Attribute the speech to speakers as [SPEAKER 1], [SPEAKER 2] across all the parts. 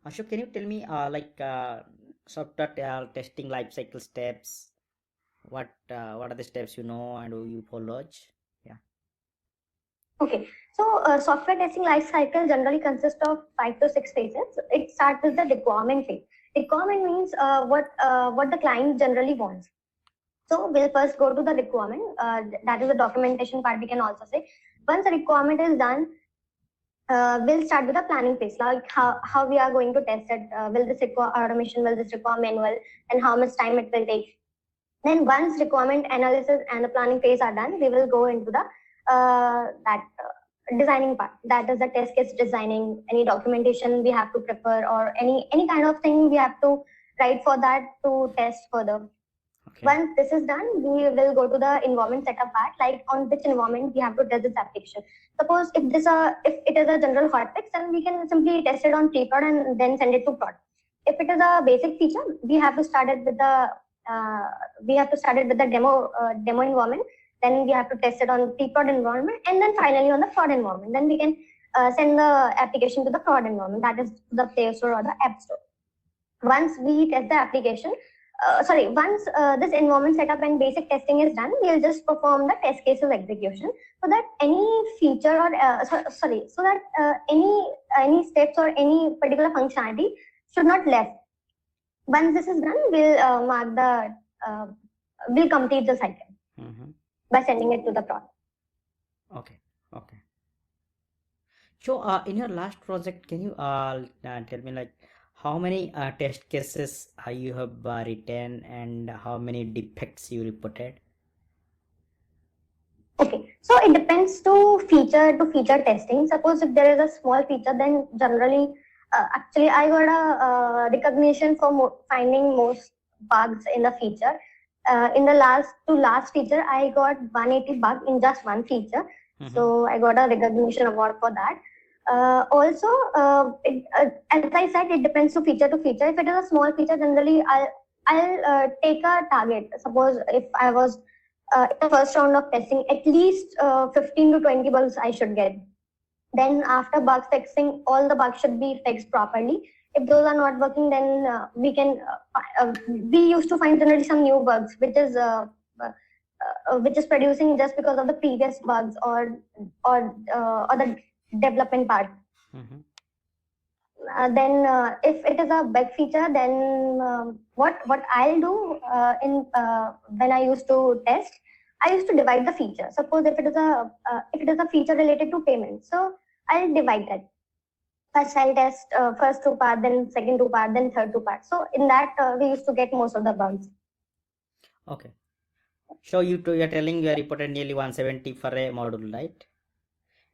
[SPEAKER 1] Ashok, can you tell me software testing life cycle steps? What are the steps you know and you follow? Yeah.
[SPEAKER 2] Okay, so software testing life cycle generally consists of 5 to 6 phases. It starts with the requirement phase. Requirement means what the client generally wants. So we'll first go to the requirement. That is the documentation part. We can also say once the requirement is done, we'll start with the planning phase, like how we are going to test it. Will this require automation? Will this require manual? And how much time it will take? Then once requirement analysis and the planning phase are done, we will go into the that designing part. That is the test case designing, any documentation we have to prepare, or any kind of thing we have to write for that to test further.
[SPEAKER 1] Okay.
[SPEAKER 2] Once this is done, we will go to the environment setup part, like on which environment we have to test this application. Suppose if it is a general hotfix, then we can simply test it on pre-prod and then send it to prod. If it is a basic feature, we have to start it with the demo environment. Then we have to test it on pre-prod environment, and then finally on the prod environment. Then we can send the application to the prod environment, that is the Play Store or the App Store. Once we test the application, once this environment setup and basic testing is done, we'll just perform the test cases execution so that any feature or so that any steps or any particular functionality should not left. Once this is done, uh, we'll complete the cycle by sending it to the prod.
[SPEAKER 1] Okay. Okay. So, in your last project, can you tell me like how many test cases you have written and how many defects you reported?
[SPEAKER 2] Okay, so it depends to feature testing. Suppose if there is a small feature, then generally, actually, I got a recognition for finding most bugs in the feature. In the last feature, I got 180 bugs in just one feature. So I got a recognition award for that. Also, as I said, it depends to feature. If it is a small feature, generally I'll take a target. Suppose if I was in the first round of testing, at least 15 to 20 bugs I should get. Then after bug fixing, all the bugs should be fixed properly. If those are not working, then we used to find generally some new bugs, which is producing just because of the previous bugs or the development part. Then if it is a bug feature, then what I'll do when I used to test, I used to divide the feature. Suppose if it is a feature related to payment, so I'll divide that. First I'll test first two part, then second two part, then third two part. So in that we used to get most of the bugs.
[SPEAKER 1] Okay. So you're telling you are reported nearly 170 for a module, right?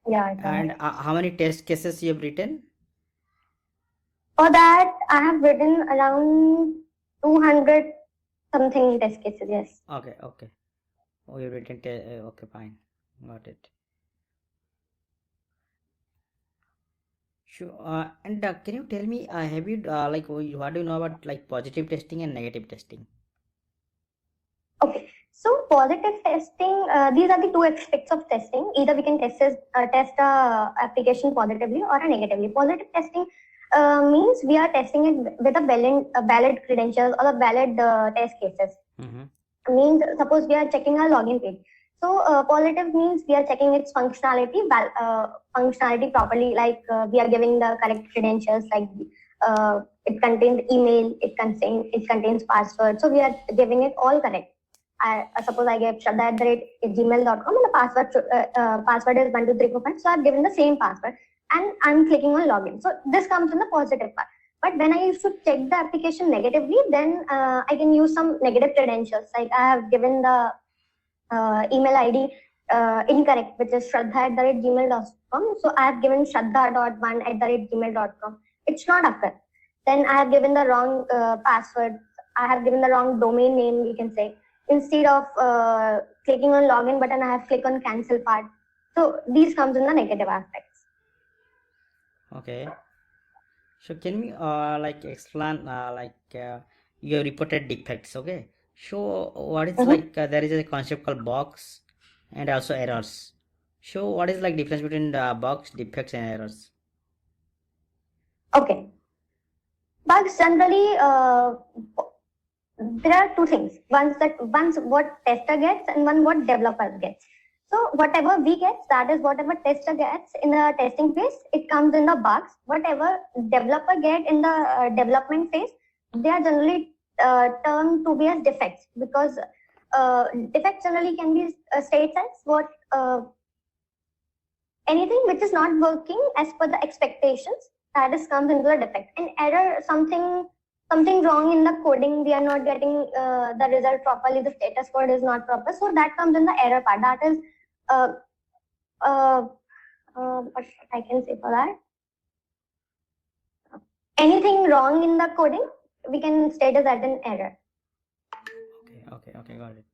[SPEAKER 2] Yeah.
[SPEAKER 1] And how many test cases you have written?
[SPEAKER 2] For that, I have written around 200 something test cases. Yes.
[SPEAKER 1] Okay. Okay. Oh, you've written. Okay, fine. Got it. Sure. And can you tell me, have you what do you know about like positive testing and negative testing?
[SPEAKER 2] Okay. So positive testing, these are the two aspects of testing. Either we can test a application positively or a negatively. Positive testing means we are testing it with a valid credentials or a valid test cases. Means suppose we are checking our login page. So positive means we are checking its functionality properly, like we are giving the correct credentials, like it contains email, it contains password. So we are giving it all correct. Suppose I gave shraddha@gmail.com and the password is 12345. So I've given the same password and I'm clicking on login. So this comes in the positive part. But when I used to check the application negatively, then I can use some negative credentials. Like I have given the email ID incorrect, which is shraddha@gmail.com. So I have given shraddha.1@gmail.com. It's not occur. Then I have given the wrong password. I have given the wrong domain name, we can say. Instead of clicking on login button, I have clicked on cancel part. So these comes in the negative aspects.
[SPEAKER 1] Okay. So can we explain you reported defects? Okay. So what is there is a concept called bugs and also errors. So what is like difference between the bugs, defects, and errors?
[SPEAKER 2] Okay. Bugs generally, there are two things. One what tester gets and one what developer gets. So whatever we get, that is whatever tester gets in the testing phase, it comes in the bugs. Whatever developer get in the development phase, they are generally termed to be as defects, because defects generally can be stated as what anything which is not working as per the expectations, that is comes into the defect. An error, something wrong in the coding, we are not getting the result properly, the status code is not proper, so that comes in the error part. That is uh, what I can say for that, anything wrong in the coding we can state as an error.
[SPEAKER 1] Okay, got it.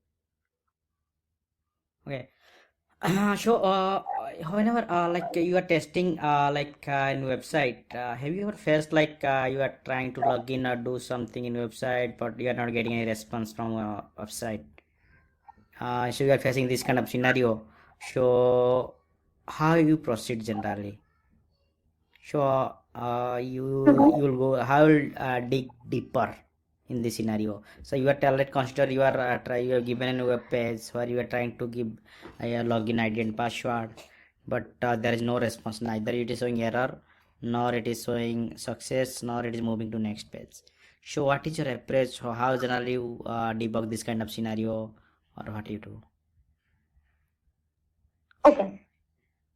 [SPEAKER 1] Okay. So, whenever like you are testing in website, have you ever faced you are trying to log in or do something in website, but you are not getting any response from website? So you are facing this kind of scenario. So, how you proceed generally? So, you will go. How will dig deeper in this scenario? So you are telling, consider you are you are given a web page where you are trying to give a login ID and password, but there is no response. Neither it is showing error, nor it is showing success, nor it is moving to next page. So what is your approach? How generally you debug this kind of scenario, or what you do?
[SPEAKER 2] Okay.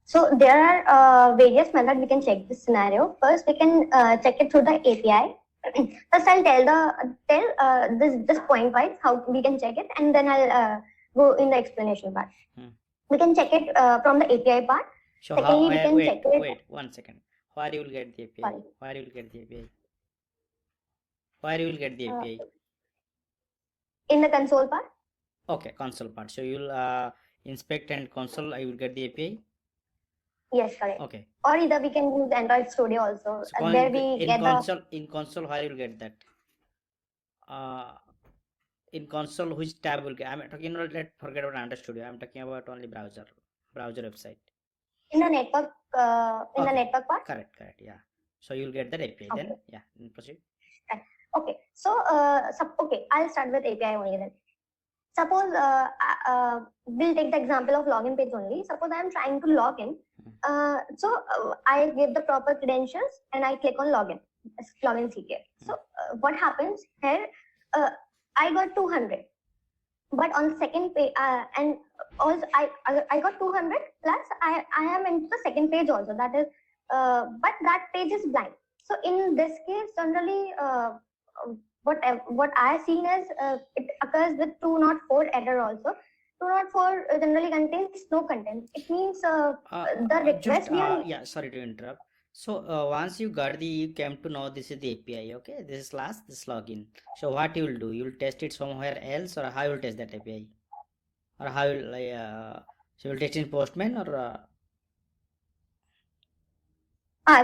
[SPEAKER 2] So there are various methods we can check this scenario. First, we can check it through the API. First, I'll tell this point wise how we can check it, and then I'll go in the explanation part. We can check it from the API part.
[SPEAKER 1] So
[SPEAKER 2] Secondly, we can check it.
[SPEAKER 1] Wait 1 second. Where you will get the API?
[SPEAKER 2] Sorry.
[SPEAKER 1] Where you will get the API? Where you will get the API?
[SPEAKER 2] In the console part.
[SPEAKER 1] Okay, console part. So you will inspect and console. I will get the API.
[SPEAKER 2] Yes, correct.
[SPEAKER 1] Okay.
[SPEAKER 2] Or either we can use Android Studio also.
[SPEAKER 1] So
[SPEAKER 2] There we get
[SPEAKER 1] in console, where you will get that? In console, which tab will get? I'm talking about, let's forget about Android Studio. I'm talking about only browser website.
[SPEAKER 2] In the network, in the network part.
[SPEAKER 1] Correct. Yeah. So you'll get that API. Okay. Then yeah, proceed.
[SPEAKER 2] Okay. So okay, I'll start with API only then. Suppose we'll take the example of login page only. Suppose I'm trying to log in. I give the proper credentials and I click on login secret. So what happens here? I got 200, but on the second page, and also I got 200 plus I am into the second page also. That is, but that page is blank. So in this case, generally, what I seen is it occurs with 204 error also. 204 generally contains no content. It means the request.
[SPEAKER 1] Yeah, sorry to interrupt. So once you came to know this is the API, okay? This is this login. So what you will do? You will test it somewhere else, or how you will test that API, or how you so you will test in Postman or?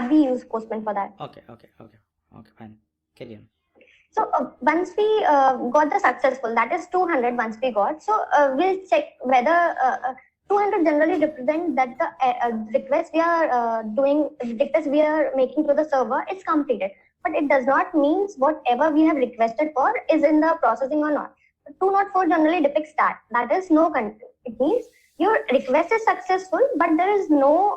[SPEAKER 2] We use Postman for that.
[SPEAKER 1] Okay, fine. Carry on.
[SPEAKER 2] So once we got the successful, that is 200 once we got. So we'll check whether 200 generally represent that the request we are request we are making to the server is completed. But it does not mean whatever we have requested for is in the processing or not. 204 generally depicts that. That is no content. It means your request is successful, but there is no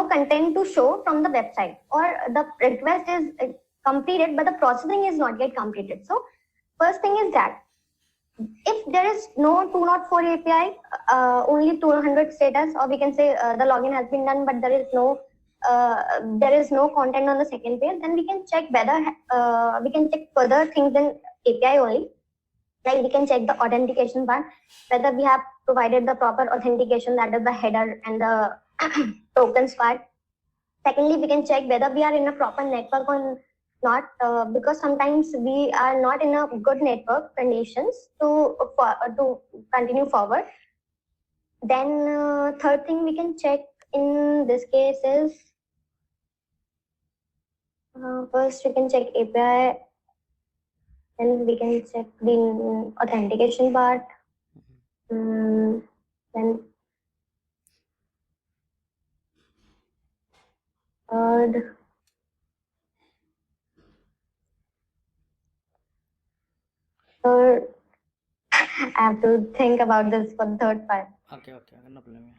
[SPEAKER 2] content to show from the website, or the request is completed but the processing is not yet completed. So first thing is that if there is no 204 API, only 200 status, or we can say the login has been done but there is no content on the second page, then we can check whether we can check further things in API only. Like we can check the authentication part, whether we have provided the proper authentication, that is the header and the tokens part. Secondly, we can check whether we are in a proper network or not, because sometimes we are not in a good network conditions to continue forward. Then third thing we can check in this case is first we can check API, then we can check the authentication part, then third So I have to think about this for the third part.
[SPEAKER 1] Okay, no problem.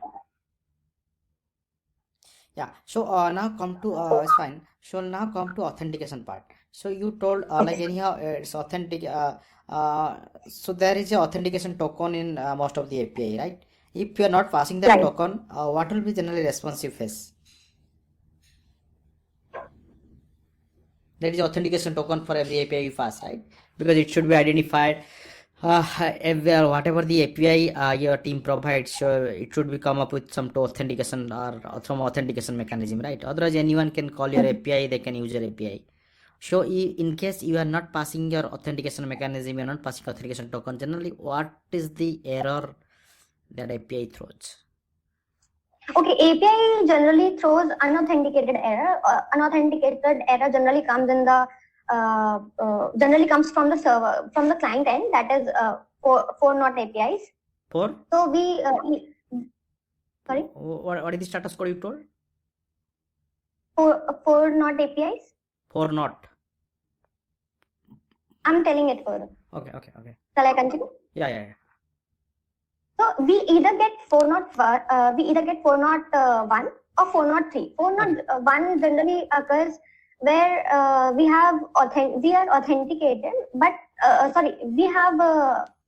[SPEAKER 1] Yeah. So now come to it's fine. So now come to authentication part. So you told like anyhow it's authentic. So there is a authentication token in most of the API, right? If you are not passing that
[SPEAKER 2] Right.
[SPEAKER 1] token, what will be generally responsive phase? There is authentication token for every API you pass, right? Because it should be identified. Whatever the API your team provides, so it should be come up with some authentication or some authentication mechanism, right? Otherwise, anyone can call your API, they can use your API. So, in case you are not passing your authentication mechanism, you are not passing authentication token, generally, what is the error that API throws?
[SPEAKER 2] Okay, API generally throws unauthenticated error. Unauthenticated error generally comes in the generally comes from the server, from the client end, that is for not APIs.
[SPEAKER 1] For?
[SPEAKER 2] So we sorry,
[SPEAKER 1] What is the status code you told?
[SPEAKER 2] for not APIs.
[SPEAKER 1] For not.
[SPEAKER 2] I'm telling it further.
[SPEAKER 1] Okay.
[SPEAKER 2] Shall I continue?
[SPEAKER 1] Yeah.
[SPEAKER 2] So we either get 401 or 403. 401 generally occurs where we are authenticated, but we have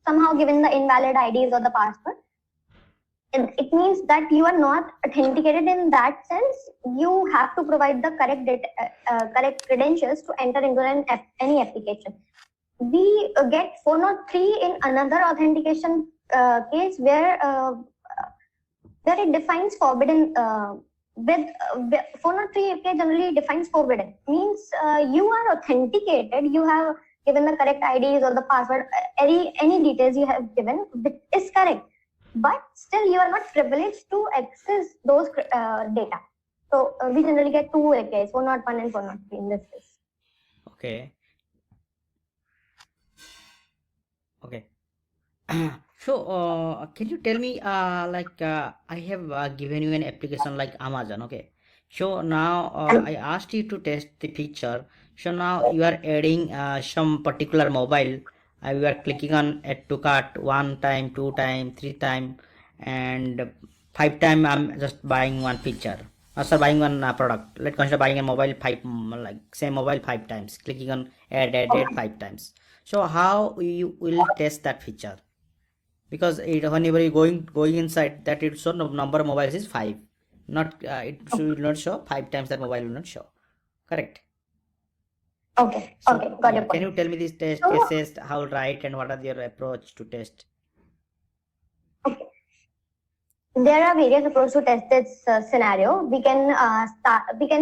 [SPEAKER 2] somehow given the invalid IDs or the password. It means that you are not authenticated in that sense. You have to provide the correct credentials to enter into any application. We get 403 in another authentication case where it defines forbidden. With 403 API generally defines forbidden. Means you are authenticated. You have given the correct IDs or the password. Any details you have given is correct, but still you are not privileged to access those data. So we generally get two APIs, 401 and 403 in this case.
[SPEAKER 1] Okay. So can you tell me I have given you an application like Amazon, okay? So now I asked you to test the feature. So now you are adding some particular mobile. You are clicking on add to cart 1 time, 2 time, 3 time, and 5 time. I'm just buying one feature. Also buying one product. Let's consider buying a mobile like same mobile 5 times. Clicking on add 5 times. So how you will test that feature? Because whenever you going inside that, it show number of mobiles is 5, not it should not show 5 times that mobile will not show, correct?
[SPEAKER 2] Okay,
[SPEAKER 1] So
[SPEAKER 2] got your
[SPEAKER 1] can
[SPEAKER 2] point.
[SPEAKER 1] you tell me these test cases, how right and what are your approach to test?
[SPEAKER 2] Okay. There are various approaches to test this scenario. We can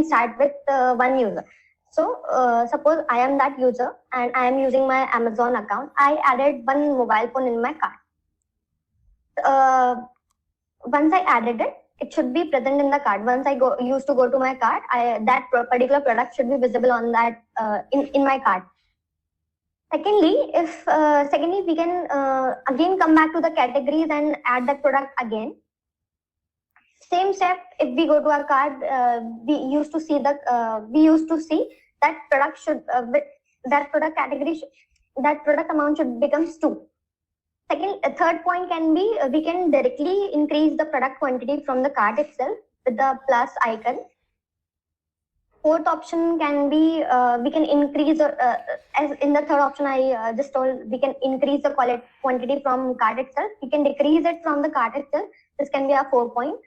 [SPEAKER 2] start with one user. So suppose I am that user and I am using my Amazon account. I added one mobile phone in my cart. Once I added it, it should be present in the cart. Once I used to go to my cart, that particular product should be visible on that in my cart. Secondly, we can again come back to the categories and add that product again. Same step. If we go to our cart, we used to see that product should that product category that product amount should becomes 2. Third point can be we can directly increase the product quantity from the cart itself with the plus icon. Fourth option can be we can increase as in the third option I just told, we can increase the quantity from cart itself. We can decrease it from the cart itself. This can be a 4 point.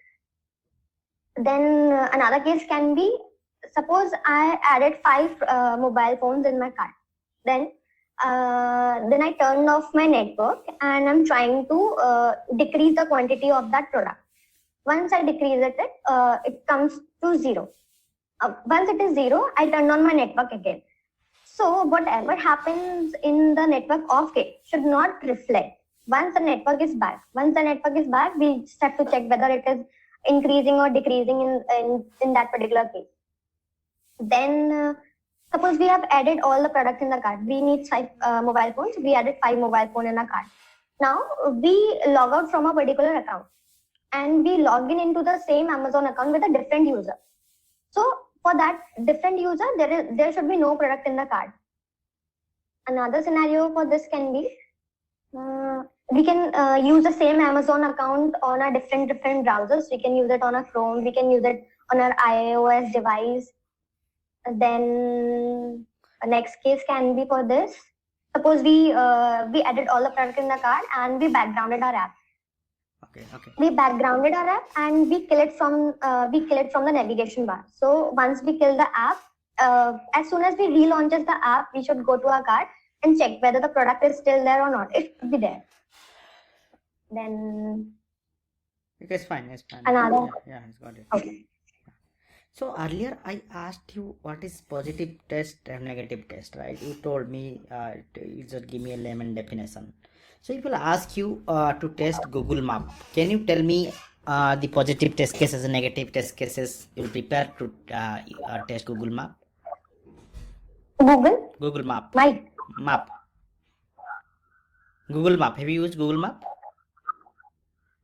[SPEAKER 2] Then another case can be, suppose I added 5 mobile phones in my cart. Then I turned off my network and I'm trying to decrease the quantity of that product. Once I decrease it, it comes to 0. Once it is 0, I turn on my network again. So whatever happens in the network off gate should not reflect once the network is back. Once the network is back, we just have to check whether it is increasing or decreasing in that particular case. Then suppose we have added all the products in the cart. We need 5 mobile phones. We added 5 mobile phones in our cart. Now we log out from a particular account and we log in into the same Amazon account with a different user. So for that different user, there should be no product in the cart. Another scenario for this can be we can use the same Amazon account on a different browsers. We can use it on a Chrome. We can use it on our iOS device. Then next case can be for this. Suppose we added all the product in the cart and we backgrounded our app.
[SPEAKER 1] Okay.
[SPEAKER 2] We backgrounded our app and we kill it from the navigation bar. So once we kill the app, as soon as we relaunches the app, we should go to our cart and check whether the product is still there or not. It should be there. Then
[SPEAKER 1] Okay, it's fine.
[SPEAKER 2] another.
[SPEAKER 1] Yeah, it's got it.
[SPEAKER 2] Okay.
[SPEAKER 1] So earlier I asked you what is positive test and negative test, right? You told me you just give me a layman definition. So if I'll ask you to test Google Map, can you tell me the positive test cases and negative test cases you'll prepare to test Google Map? Google Map.
[SPEAKER 2] Right.
[SPEAKER 1] Map. Google Map. Have you used Google Map?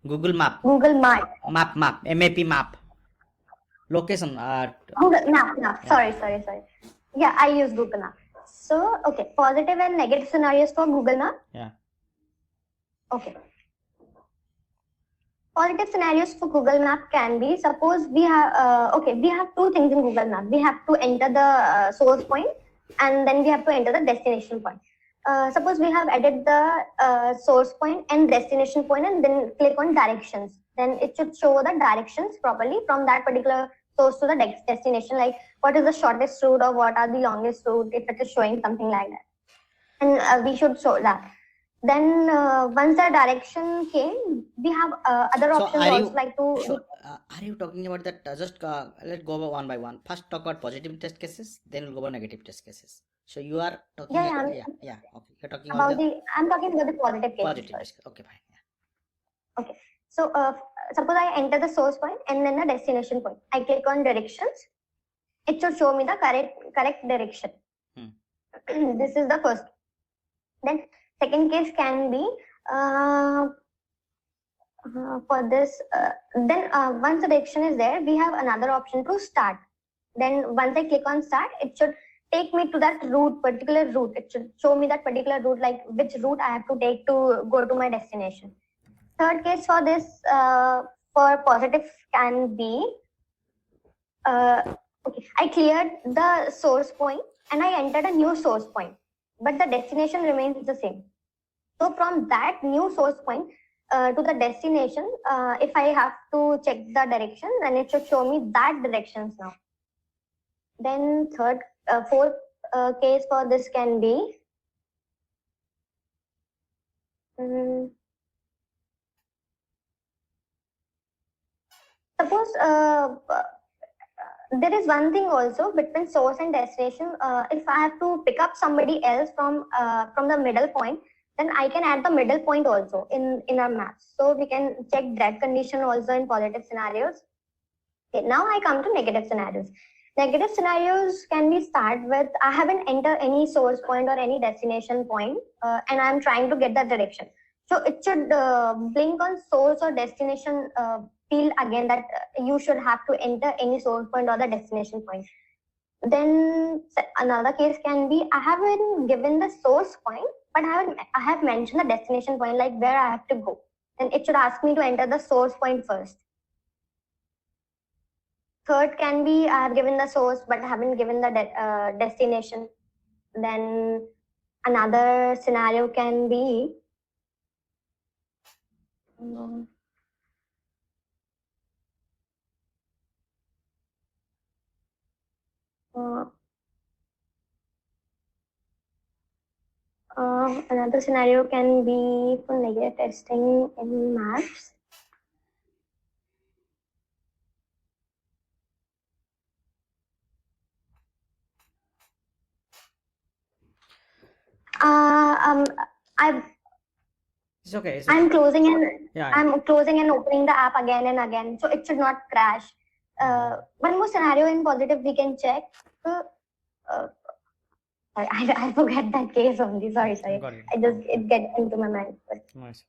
[SPEAKER 1] Google Map.
[SPEAKER 2] Google Map.
[SPEAKER 1] Map. MAP map. Location.
[SPEAKER 2] Google Map. Sorry. Yeah, I use Google Map. So, okay, positive and negative scenarios for Google Map.
[SPEAKER 1] Yeah.
[SPEAKER 2] Okay. Positive scenarios for Google Map can be, suppose we have, we have two things in Google Map. We have to enter the source point and then we have to enter the destination point. Suppose we have added the source point and destination point and then click on directions. Then it should show the directions properly from that particular source to the destination, like what is the shortest route or what are the longest route, if it is showing something like that. And we should show that. Then once the direction came, we have other options also like to.
[SPEAKER 1] So, are you talking about that? Let's go one by one. First, talk about positive test cases, then we'll go about negative test cases. So you are talking. Okay. You're talking
[SPEAKER 2] about I'm talking about the positive cases.
[SPEAKER 1] Positive test. Okay, fine. Yeah.
[SPEAKER 2] Okay. So suppose I enter the source point and then the destination point. I click on directions. It should show me the correct direction. This is the first. Then second case can be for this. Then once the direction is there, we have another option to start. Then once I click on start, it should take me to that particular route. It should show me that particular route, like which route I have to take to go to my destination. Third case for this, for positive can be, okay, I cleared the source point and I entered a new source point, but the destination remains the same. So from that new source point to the destination, if I have to check the direction, then it should show me that directions now. Then fourth case for this can be, suppose there is one thing also between source and destination. If I have to pick up somebody else from the middle point, then I can add the middle point also in our maps. So we can check that condition also in positive scenarios. Okay, now I come to negative scenarios. Negative scenarios can be start with, I haven't entered any source point or any destination point, and I'm trying to get that direction. So it should blink on source or destination field again that you should have to enter any source point or the destination point. Then another case can be, I haven't given the source point, but I have mentioned the destination point, like where I have to go. Then it should ask me to enter the source point first. Third can be, I have given the source but haven't given the destination. Then another scenario can be, another scenario can be for negative testing in maps.
[SPEAKER 1] It's okay.
[SPEAKER 2] I'm closing I'm closing and opening the app again and again, so it should not crash. One more scenario in positive we can check. I forget that case only. Sorry. It gets into my mind.
[SPEAKER 1] Nice.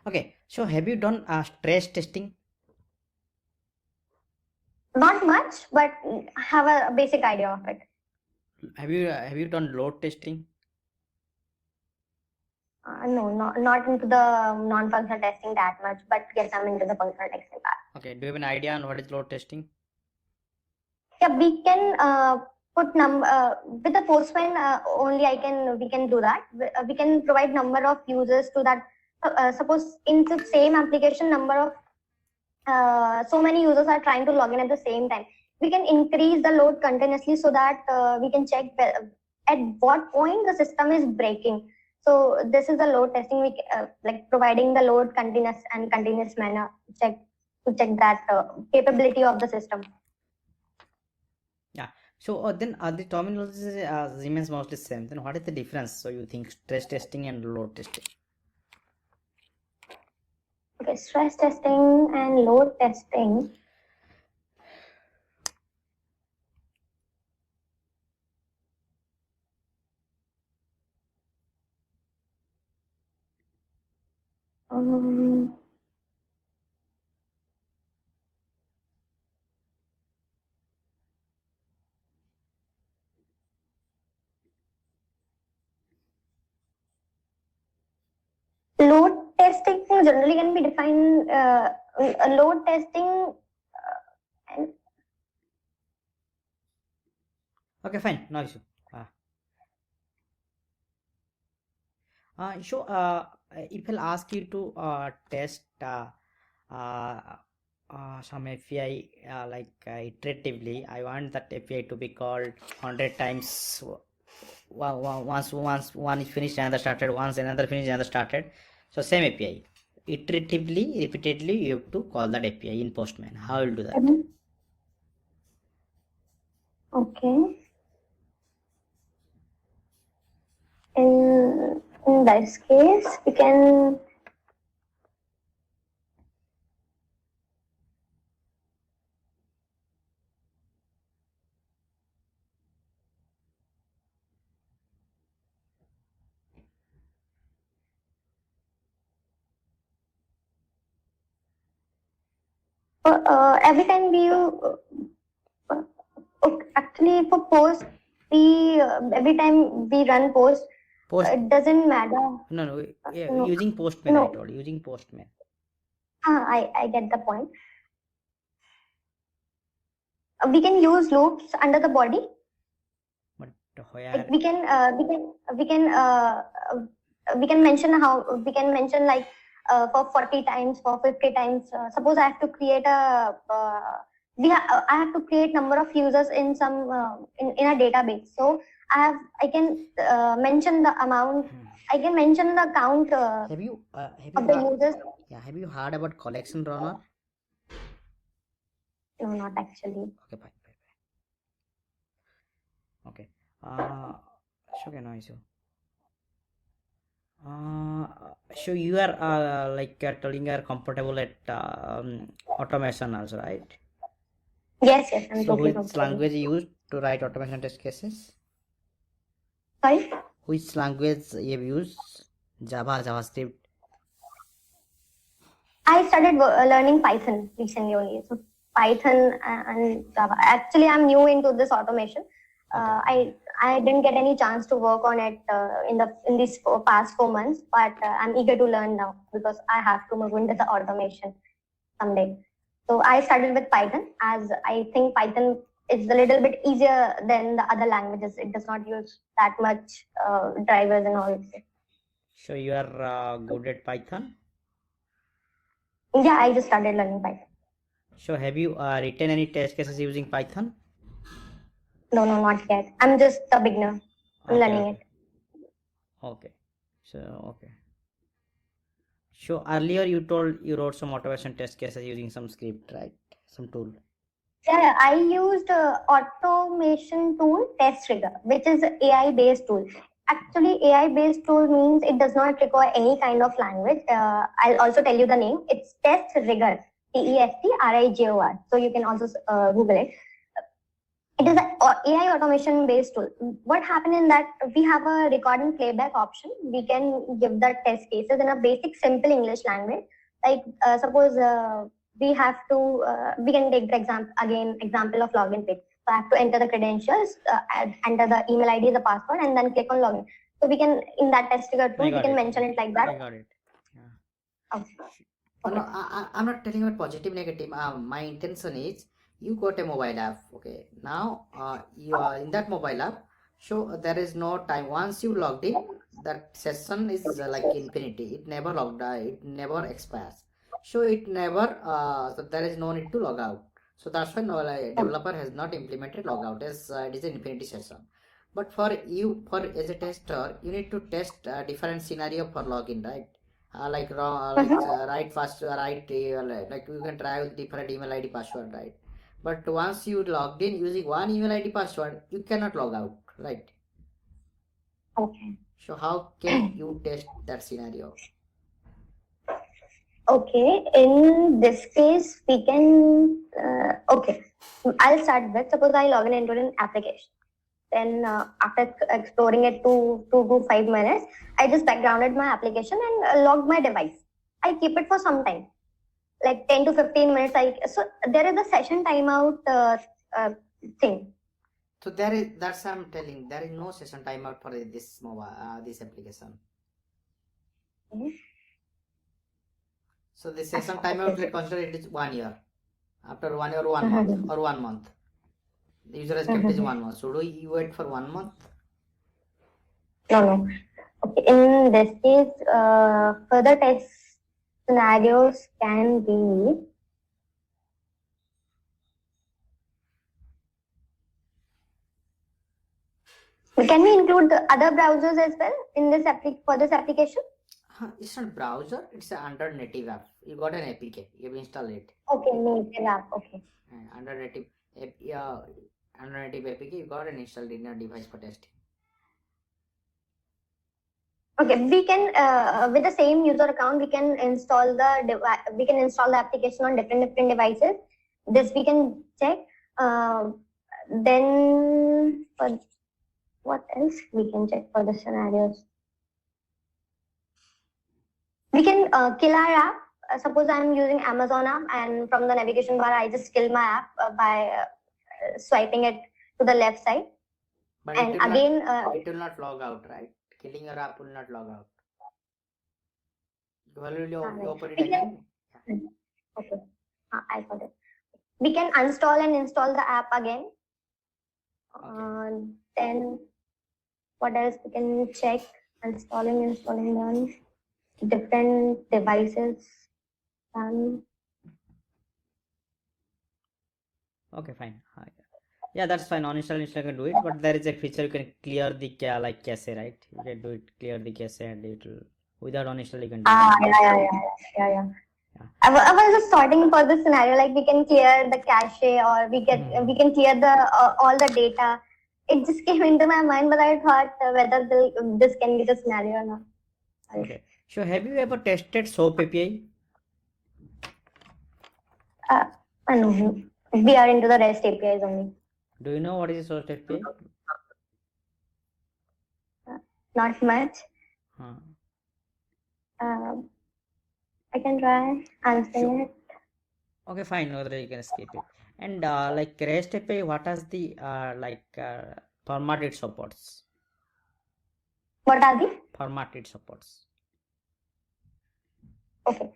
[SPEAKER 1] Okay. So have you done stress testing?
[SPEAKER 2] Not much, but have a basic idea of it.
[SPEAKER 1] Have you done load testing?
[SPEAKER 2] No, not into the non-functional testing that much, but yes, I'm into the functional testing part.
[SPEAKER 1] Okay, do you have an idea on what is load testing?
[SPEAKER 2] Yeah, we can put with the Postman only. We can do that. We can provide number of users to that. Suppose in the same application, number of so many users are trying to log in at the same time. We can increase the load continuously so that we can check at what point the system is breaking. So this is the load testing. Like providing the load continuous manner to check that capability of the system.
[SPEAKER 1] Yeah. So then the terminology remains mostly same. Then what is the difference? So you think stress testing and load testing?
[SPEAKER 2] Okay, stress testing and load testing. Um, Load testing generally can be defined. Load testing. And
[SPEAKER 1] Okay, fine. No issue. So if I'll ask you to test some API iteratively, I want that API to be called 100 times. Once one is finished, another started. Once another finished, another started. So same API. Iteratively, repeatedly, you have to call that API in Postman. How will you do that?
[SPEAKER 2] Okay. In this case, we can. Every time actually for post, every time we run post, it doesn't matter.
[SPEAKER 1] No. Using Postman, I told you, using Postman.
[SPEAKER 2] I get the point. We can use loops under the body.
[SPEAKER 1] But where?
[SPEAKER 2] We can mention like for 40 times, for 50 times. Suppose I have to create I have to create number of users in some in a database. So I can mention the amount. I can mention the count of the users.
[SPEAKER 1] Yeah, have you heard about collection runner?
[SPEAKER 2] No, not actually.
[SPEAKER 1] Okay, fine. Okay. Okay, no issue. So you are telling you are comfortable at automation also, right?
[SPEAKER 2] Yes, I'm
[SPEAKER 1] so
[SPEAKER 2] totally
[SPEAKER 1] which language you used to write automation test cases?
[SPEAKER 2] Sorry?
[SPEAKER 1] Which language you have used? Java, JavaScript?
[SPEAKER 2] I started learning Python recently only. So Python and Java. Actually, I'm new into this automation. I didn't get any chance to work on it in these past 4 months, but I'm eager to learn now because I have to move into the automation someday. So I started with Python, as I think Python is a little bit easier than the other languages. It does not use that much drivers and all.
[SPEAKER 1] So you are good at Python?
[SPEAKER 2] Yeah, I just started learning Python.
[SPEAKER 1] So have you written any test cases using Python?
[SPEAKER 2] No, not yet. I'm just a beginner. I'm learning it.
[SPEAKER 1] Okay. So earlier you told you wrote some automation test cases using some script, right? Some tool.
[SPEAKER 2] Yeah, I used automation tool TestNG, which is an AI-based tool. Actually, AI-based tool means it does not require any kind of language. I'll also tell you the name. It's TestRigor, TestRigor. So you can also Google it. It is an AI automation based tool. What happened in that we have a recording playback option. We can give the test cases in a basic simple English language. Like suppose we have to, we can take the example of login page. So I have to enter the credentials, enter the email ID, the password, and then click on login. So we can, in that test trigger tool,
[SPEAKER 1] I
[SPEAKER 2] we
[SPEAKER 1] got
[SPEAKER 2] can
[SPEAKER 1] it.
[SPEAKER 2] mention it like
[SPEAKER 1] I
[SPEAKER 2] that.
[SPEAKER 1] got it. Yeah.
[SPEAKER 2] Okay.
[SPEAKER 1] No, I'm not telling about positive, negative. My intention is you got a mobile app. Okay. Now, you are in that mobile app. So there is no time. Once you logged in, that session is like infinity. It never logged. It never expires. So it never. So there is no need to log out. So that's why no, like, developer has not implemented logout as it is an infinity session. But for you, for as a tester, you need to test different scenario for login, right? Like wrong, right first, right, like you can try with different email ID password, right? But once you logged in using one email ID password, you cannot log out, right?
[SPEAKER 2] Okay.
[SPEAKER 1] So how can you test that scenario?
[SPEAKER 2] Okay, in this case, we can, okay, I'll start with, suppose I log in into an application. Then after exploring it 2 to 5 minutes, I just backgrounded my application and logged my device. I keep it for some time, like 10 to 15 minutes. So there is a session timeout thing.
[SPEAKER 1] So there is, that's I'm telling, there is no session timeout for this mobile, this application.
[SPEAKER 2] Okay.
[SPEAKER 1] So the session timeout, let's consider it is 1 year. After 1 year, 1 month, or 1 month. The user has kept is 1 month. So do you wait for 1 month?
[SPEAKER 2] No. Okay, in this case, further test scenarios can be, can we include the other browsers as well in this for this application?
[SPEAKER 1] It's not browser, it's under native app. You got an APK, you install it.
[SPEAKER 2] Okay, native app. Okay.
[SPEAKER 1] Under native under native APK, you got an installed in your device for testing.
[SPEAKER 2] Okay, we can with the same user account, we can install the application on different devices. This we can check. Then for what else we can check for the scenarios? We can kill our app. Suppose I'm using Amazon app, and from the navigation bar, I just kill my app by swiping it to the left side.
[SPEAKER 1] But
[SPEAKER 2] And
[SPEAKER 1] it will
[SPEAKER 2] again,
[SPEAKER 1] it will not log out, right? Killing your app will not log out. Will you open it again?
[SPEAKER 2] Okay, I got it. We can uninstall and install the app again. Then what else we can check? Installing done. Different devices done.
[SPEAKER 1] Okay, fine. Yeah, that's fine. On install can do it, but there is a feature you can clear the like cache, right? You can do it, clear the cache, and it will without on install you can do it.
[SPEAKER 2] Yeah. I was just sorting for the scenario, like we can clear the cache or we can clear the all the data. It just came into my mind, but I thought whether this can be the scenario or not.
[SPEAKER 1] Okay. So have you ever tested SOAP API?
[SPEAKER 2] No, we are into the REST APIs only.
[SPEAKER 1] Do you know what is a SOAP API?
[SPEAKER 2] Not much. I can try answering it.
[SPEAKER 1] Okay, fine. No, you can skip it. And like REST API, what is the format it supports?
[SPEAKER 2] What are the
[SPEAKER 1] format it supports?
[SPEAKER 2] Okay.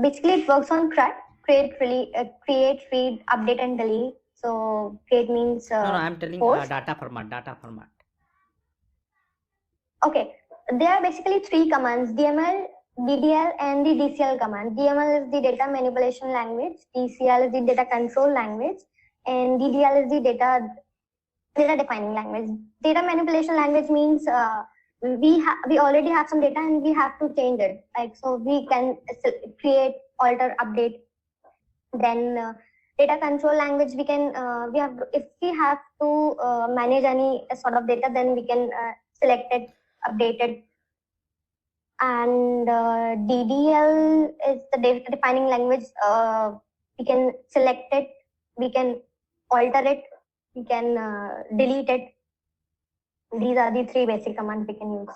[SPEAKER 2] Basically, it works on CRUD: create, read, update, and delete. So create means
[SPEAKER 1] no, I'm telling data format.
[SPEAKER 2] Okay, there are basically three commands: DML, DDL, and the DCL command. DML is the data manipulation language, DCL is the data control language, and DDL is the data defining language. Data manipulation language means we already have some data and we have to change it. Like, so we can create, alter, update. Then data control language, we can if we have to manage any sort of data, then we can select it, update it. And DDL is the data defining language. We can select it, we can alter it, we can delete it. These are the three basic commands we can use.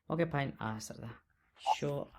[SPEAKER 1] Okay, fine. Sir, so